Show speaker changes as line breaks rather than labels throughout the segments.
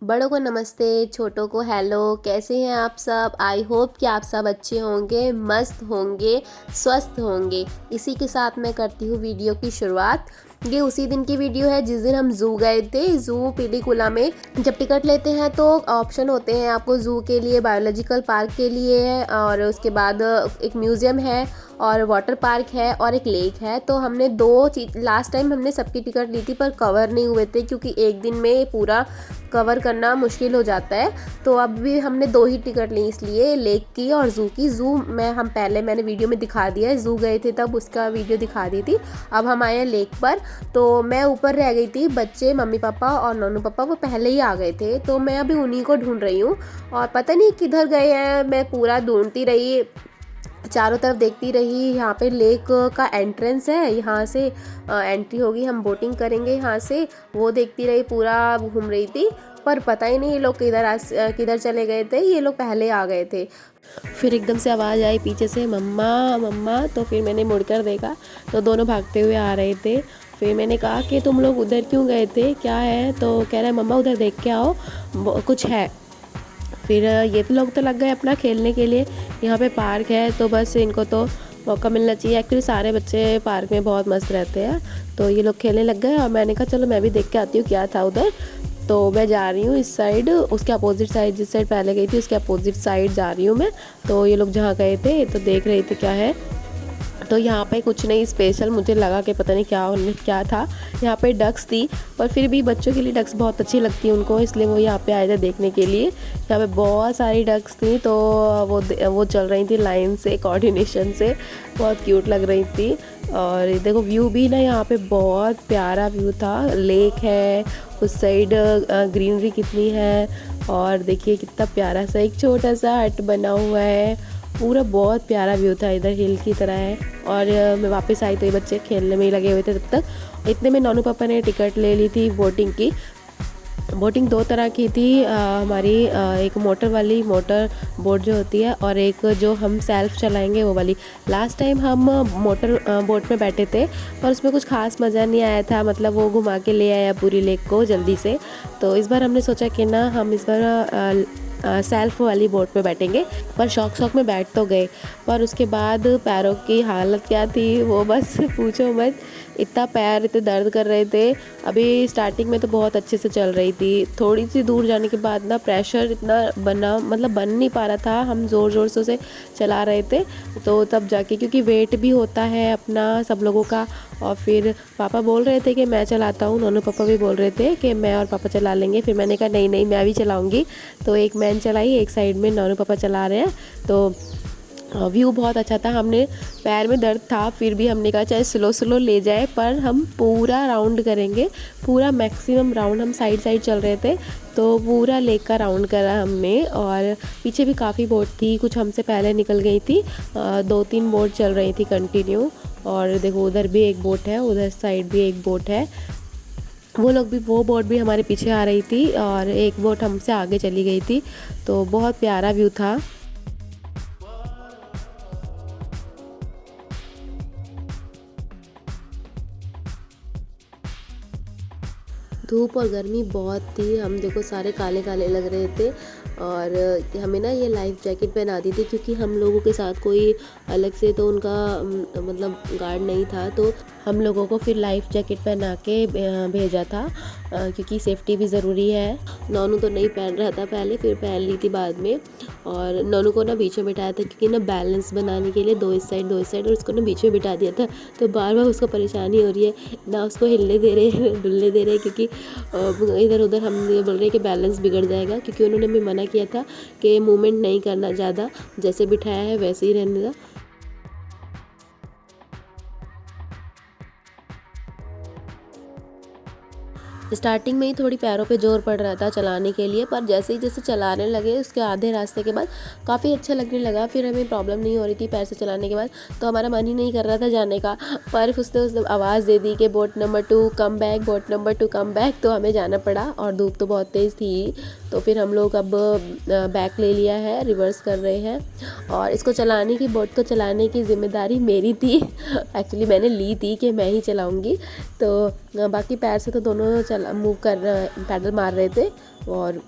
बड़ों को नमस्ते, छोटों को हेलो। कैसे हैं आप सब? आई होप कि आप सब अच्छे होंगे, मस्त होंगे, स्वस्थ होंगे। इसी के साथ मैं करती हूँ वीडियो की शुरुआत। ये उसी दिन की वीडियो है जिस दिन हम ज़ू गए थे। ज़ू पीलीकुला में जब टिकट लेते हैं तो ऑप्शन होते हैं आपको ज़ू के लिए, बायोलॉजिकल पार्क के लिए, और उसके बाद एक म्यूज़ियम है और वाटर पार्क है और एक लेक है। तो हमने दो चीज़, लास्ट टाइम हमने सबकी टिकट ली थी पर कवर नहीं हुए थे क्योंकि एक दिन में पूरा कवर करना मुश्किल हो जाता है। तो अब भी हमने दो ही टिकट ली, इसलिए लेक की और ज़ू की। ज़ू में हम पहले मैंने वीडियो में दिखा दिया है, ज़ू गए थे तब उसका वीडियो दिखा दी थी। अब हम आए हैं लेक पर। तो मैं ऊपर रह गई थी, बच्चे मम्मी पापा और नोनू पापा वो पहले ही आ गए थे। तो मैं अभी उन्हीं को ढूंढ रही हूँ और पता नहीं किधर गए हैं। मैं पूरा ढूंढती रही, चारों तरफ देखती रही। यहाँ पे लेक का एंट्रेंस है, यहाँ से एंट्री होगी, हम बोटिंग करेंगे यहाँ से। वो देखती रही, पूरा घूम रही थी पर पता ही नहीं ये लोग किधर चले गए थे। ये लोग पहले आ गए थे। फिर एकदम से आवाज़ आई पीछे से, मम्मा मम्मा। तो फिर मैंने मुड़कर देखा तो दोनों भागते हुए आ रहे थे। फिर मैंने कहा कि तुम लोग उधर क्यों गए थे, क्या है? तो कह रहा है मम्मा उधर देख के आओ, कुछ है। फिर ये तो लोग तो लग गए अपना खेलने के लिए। यहाँ पे पार्क है तो बस इनको तो मौका मिलना चाहिए। एक्चुअली सारे बच्चे पार्क में बहुत मस्त रहते हैं, तो ये लोग खेलने लग गए और मैंने कहा चलो मैं भी देख के आती हूँ क्या था उधर। तो मैं जा रही हूँ इस साइड, उसके अपोजिट साइड, जिस साइड पहले गई थी उसके अपोजिट साइड जा रही हूँ मैं। तो ये लोग जहाँ गए थे तो देख रही थी क्या है। तो यहाँ पे कुछ नहीं स्पेशल, मुझे लगा कि पता नहीं क्या था। यहाँ पे डक्स थी, पर फिर भी बच्चों के लिए डक्स बहुत अच्छी लगती है उनको, इसलिए वो यहाँ पे आए थे देखने के लिए। यहाँ पे बहुत सारी डक्स थी तो वो चल रही थी लाइन से, कोऑर्डिनेशन से, बहुत क्यूट लग रही थी। और देखो व्यू भी ना यहाँ पे बहुत प्यारा व्यू था। लेक है उस साइड, ग्रीनरी कितनी है, और देखिए कितना प्यारा सा एक छोटा सा हट बना हुआ है। पूरा बहुत प्यारा व्यू था, इधर हिल की तरह है। और मैं वापस आई तो ये बच्चे खेलने में ही लगे हुए थे तब तक। इतने में नोनू पापा ने टिकट ले ली थी बोटिंग की। बोटिंग दो तरह की थी हमारी, एक मोटर बोट जो होती है और एक जो हम सेल्फ चलाएंगे वो वाली। लास्ट टाइम हम मोटर बोट में बैठे थे पर उसमें कुछ खास मज़ा नहीं आया था, मतलब वो घुमा के ले आया पूरी लेक को जल्दी से। तो इस बार हमने सोचा कि ना हम इस बार सेल्फ वाली बोट पे बैठेंगे। पर शौक में बैठ तो गए, पर उसके बाद पैरों की हालत क्या थी वो बस पूछो मत। इतना पैर इतने दर्द कर रहे थे। अभी स्टार्टिंग में तो बहुत अच्छे से चल रही थी, थोड़ी सी दूर जाने के बाद ना प्रेशर इतना बन नहीं पा रहा था। हम ज़ोर से उसे चला रहे थे तो तब जाके, क्योंकि वेट भी होता है अपना सब लोगों का। और फिर पापा बोल रहे थे कि मैं चलाता हूँ, दोनों पापा भी बोल रहे थे कि मैं और पापा चला लेंगे। फिर मैंने कहा नहीं मैं भी चलाऊँगी। तो एक मैंने चलाई, एक साइड में नौनू पापा चला रहे हैं। तो व्यू बहुत अच्छा था। हमने पैर में दर्द था फिर भी हमने कहा चाहे स्लो ले जाए पर हम पूरा राउंड करेंगे, पूरा मैक्सिमम राउंड। हम साइड चल रहे थे तो पूरा लेक का राउंड करा हमने। और पीछे भी काफ़ी बोट थी, कुछ हमसे पहले निकल गई थी। 2-3 बोट चल रही थी कंटिन्यू। और देखो उधर भी एक बोट है, उधर साइड भी एक बोट है। वो बोट भी हमारे पीछे आ रही थी और एक बोट हमसे आगे चली गई थी। तो बहुत प्यारा व्यू था। धूप और गर्मी बहुत थी, हम देखो सारे काले काले लग रहे थे। और हमें ना ये लाइफ जैकेट पहना दी थी क्योंकि हम लोगों के साथ कोई अलग से तो उनका मतलब गार्ड नहीं था, तो हम लोगों को फिर लाइफ जैकेट पहना के भेजा था क्योंकि सेफ्टी भी ज़रूरी है। नोनू तो नहीं पहन रहा था पहले, फिर पहन ली थी बाद में। और नोनू को ना बीच में बिठाया था क्योंकि ना बैलेंस बनाने के लिए दो इस साइड और उसको ना बीच में बिठा दिया था। तो बार उसको परेशानी हो रही है, ना उसको हिलने दे रहे डुलने दे रहे, क्योंकि इधर उधर हम ये बोल रहे हैं कि बैलेंस बिगड़ जाएगा। क्योंकि उन्होंने हमें मना किया था कि मूवमेंट नहीं करना ज़्यादा, जैसे बिठाया है वैसे ही रहने का। स्टार्टिंग में ही थोड़ी पैरों पे जोर पड़ रहा था चलाने के लिए, पर जैसे चलाने लगे उसके आधे रास्ते के बाद काफ़ी अच्छा लगने लगा। फिर हमें प्रॉब्लम नहीं हो रही थी पैर से चलाने के बाद, तो हमारा मन ही नहीं कर रहा था जाने का। पर उसने आवाज़ दे दी कि boat number 2 come back, boat number 2 come back. तो हमें जाना पड़ा और धूप तो बहुत तेज़ थी। तो फिर हम लोग अब बैक ले लिया है, रिवर्स कर रहे हैं। और इसको चलाने की, बोट को चलाने की ज़िम्मेदारी मेरी थी एक्चुअली मैंने ली थी कि मैं ही चलाऊँगी। तो बाकी पैर से तो दोनों मूव कर पैडल मार रहे थे। और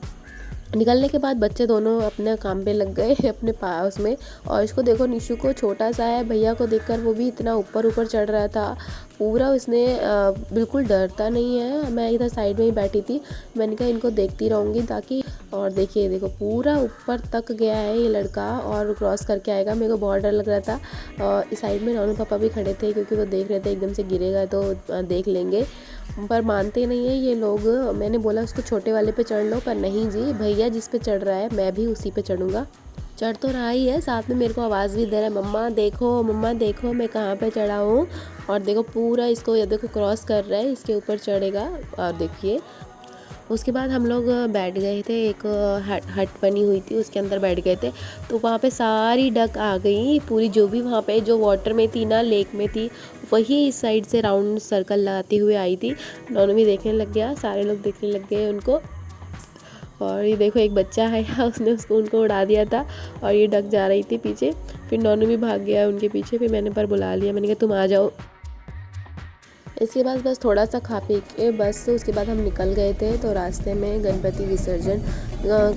निकलने के बाद बच्चे दोनों अपने काम पे लग गए अपने पास में। और इसको देखो, निशु को छोटा सा है, भैया को देखकर वो भी इतना ऊपर ऊपर चढ़ रहा था पूरा। उसने बिल्कुल डरता नहीं है। मैं इधर साइड में ही बैठी थी, मैंने कहा इनको देखती रहूँगी ताकि। और देखिए देखो पूरा ऊपर तक गया है ये लड़का और क्रॉस करके आएगा। मेरे को बहुत डर लग रहा था। और इस साइड में नॉनू पापा भी खड़े थे क्योंकि वो देख रहे थे एकदम से गिरेगा तो देख लेंगे, पर मानते नहीं है ये लोग। मैंने बोला उसको छोटे वाले पे चढ़ लो, पर नहीं जी, भैया जिस पे चढ़ रहा है मैं भी उसी पे चढ़ूँगा। चढ़ तो रहा ही है, साथ में मेरे को आवाज़ भी दे रहा है, मम्मा देखो मैं कहाँ पे चढ़ा हूँ। और देखो पूरा इसको ये देखो क्रॉस कर रहा है, इसके ऊपर चढ़ेगा। और देखिए उसके बाद हम लोग बैठ गए थे, एक हट बनी हुई थी उसके अंदर बैठ गए थे। तो वहाँ पे सारी डक आ गई पूरी, जो भी वहाँ पे जो वाटर में थी ना, लेक में थी, वही इस साइड से राउंड सर्कल लगाती हुए आई थी। नॉनू भी देखने लग गया, सारे लोग देखने लग गए उनको। और ये देखो एक बच्चा है उसने उनको उड़ा दिया था और ये डक जा रही थी पीछे। फिर नॉनू भी भाग गया उनके पीछे, फिर मैंने पर बुला लिया, मैंने कहा तुम आ जाओ। इसके बाद बस थोड़ा सा खा पी के बस उसके बाद हम निकल गए थे। तो रास्ते में गणपति विसर्जन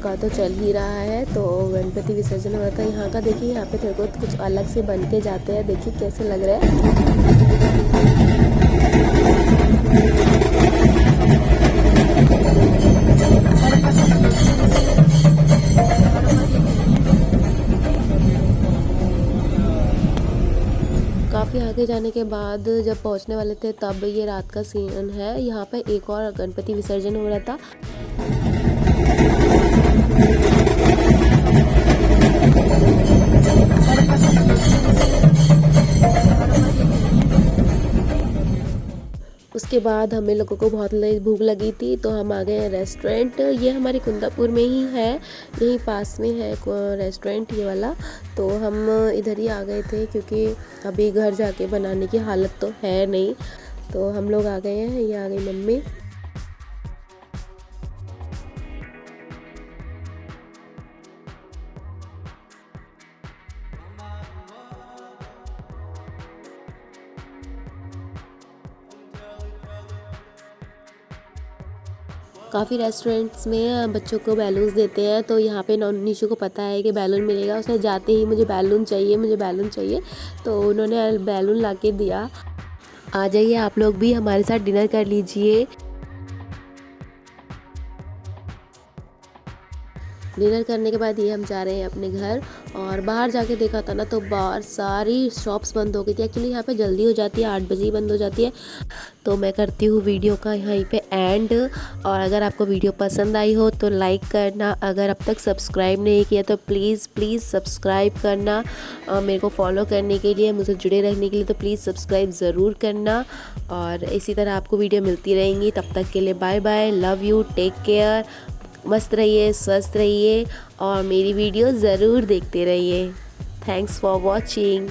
का तो चल ही रहा है, तो गणपति विसर्जन हो रहा था यहाँ का। देखिए यहाँ पे तेरे को कुछ अलग से बन के जाते हैं, देखिए कैसे लग रहा है। काफ़ी आगे जाने के बाद जब पहुंचने वाले थे तब ये रात का सीन है। यहाँ पे एक और गणपति विसर्जन हो रहा था। उसके बाद हमें लोगों को बहुत भूख लगी थी, तो हम आ गए रेस्टोरेंट। ये हमारे कुंदापुर में ही है, यहीं पास में है रेस्टोरेंट ये वाला। तो हम इधर ही आ गए थे क्योंकि अभी घर जाके बनाने की हालत तो है नहीं, तो हम लोग आ गए हैं। ये आ गई मम्मी। काफ़ी रेस्टोरेंट्स में बच्चों को बैलून्स देते हैं, तो यहाँ पे निशु को पता है कि बैलून मिलेगा। उसने जाते ही मुझे बैलून चाहिए, तो उन्होंने बैलून ला के दिया। आ जाइए आप लोग भी हमारे साथ डिनर कर लीजिए। डिनर करने के बाद ये हम जा रहे हैं अपने घर। और बाहर जाके देखा था ना, तो बाहर सारी शॉप्स बंद हो गई थी। एक्चुअली यहाँ पे जल्दी हो जाती है, 8 बजे ही बंद हो जाती है। तो मैं करती हूँ वीडियो का यहीं पे एंड। और अगर आपको वीडियो पसंद आई हो तो लाइक करना, अगर अब तक सब्सक्राइब नहीं किया तो प्लीज़ सब्सक्राइब करना। मेरे को फॉलो करने के लिए, मुझे जुड़े रहने के लिए तो प्लीज़ सब्सक्राइब ज़रूर करना। और इसी तरह आपको वीडियो मिलती रहेंगी। तब तक के लिए bye bye, love you, take care, मस्त रहिए, स्वस्थ रहिए और मेरी वीडियो ज़रूर देखते रहिए। Thanks for watching.